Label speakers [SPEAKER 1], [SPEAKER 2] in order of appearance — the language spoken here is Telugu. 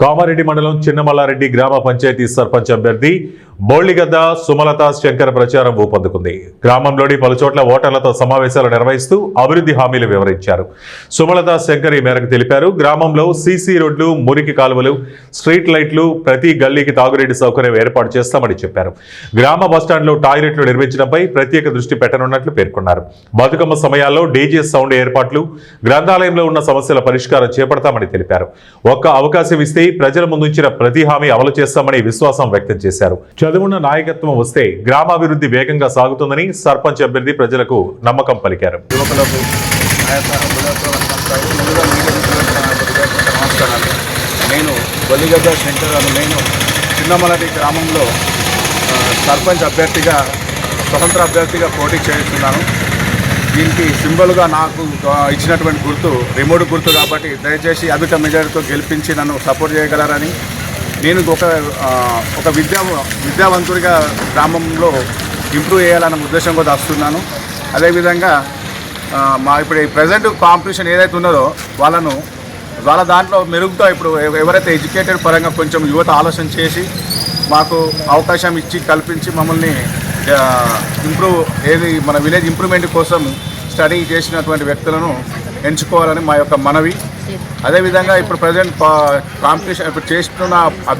[SPEAKER 1] కామారెడ్డి మండలం చిన్నమల్లారెడ్డి గ్రామ పంచాయతీ సర్పంచ్ అభ్యర్థి బోళ్లిగద్ద సుమలత శంకర్ ప్రచారం ఊపందుకుంది. గ్రామంలోని పలుచోట్ల ఓటర్లతో సమావేశాలు నిర్వహిస్తూ అభివృద్ధి హామీలు వివరించారు. సుమలత శంకర్ ఈ మేరకు తెలిపారు. గ్రామంలో సీసీ రోడ్లు, మురికి కాలువలు, స్ట్రీట్ లైట్లు, ప్రతి గల్లీకి తాగునీటి సౌకర్యం ఏర్పాటు చేస్తామని చెప్పారు. గ్రామ బస్టాండ్లో టాయిలెట్లు నిర్మించడంపై ప్రత్యేక దృష్టి పెట్టనున్నట్లు పేర్కొన్నారు. బతుకమ్మ సమయాల్లో డీజే సౌండ్ ఏర్పాట్లు, గ్రంథాలయంలో ఉన్న సమస్యల పరిష్కారం చేపడతామని తెలిపారు. ఒక్క అవకాశం ఇస్తే ప్రజల ముందుంచిన ప్రతి హామీ అమలు చేస్తామని విశ్వాసం వ్యక్తం చేశారు. చదువున్న నాయకత్వం వస్తే గ్రామాభివృద్ధి వేగంగా సాగుతుందని సర్పంచ్ అభ్యర్థి ప్రజలకు నమ్మకం పలికారు.
[SPEAKER 2] నేను బోళ్లిగద్ద శంకర్ నేను చిన్నమల్లారెడ్డి గ్రామంలో సర్పంచ్ అభ్యర్థిగా స్వతంత్ర అభ్యర్థిగా పోటీ చేస్తున్నాను. దీనికి సింబల్గా నాకు ఇచ్చినటువంటి గుర్తు రిమోట్ గుర్తు కాబట్టి దయచేసి అధిక మెజారిటీతో గెలిపించి నన్ను సపోర్ట్ చేయగలరని, నేను ఒక విద్యావంతుడిగా గ్రామంలో ఇంప్రూవ్ చేయాలన్న ఉద్దేశంతో వస్తున్నాను. అదేవిధంగా ఇప్పుడు ఈ ప్రజెంట్ కాంపిటీషన్ ఏదైతే ఉన్నదో వాళ్ళ దాంట్లో మెరుగుతో ఇప్పుడు ఎవరైతే ఎడ్యుకేటెడ్ పరంగా కొంచెం యువత ఆలోచన చేసి మాకు అవకాశం ఇచ్చి కల్పించి మమ్మల్ని మన విలేజ్ ఇంప్రూవ్మెంట్ కోసం స్టడీ చేసినటువంటి వ్యక్తులను ఎంచుకోవాలని మా యొక్క మనవి. అదేవిధంగా ఇప్పుడు ప్రజెంట్ కాంపిటీషన్ ఇప్పుడు చేస్తున్న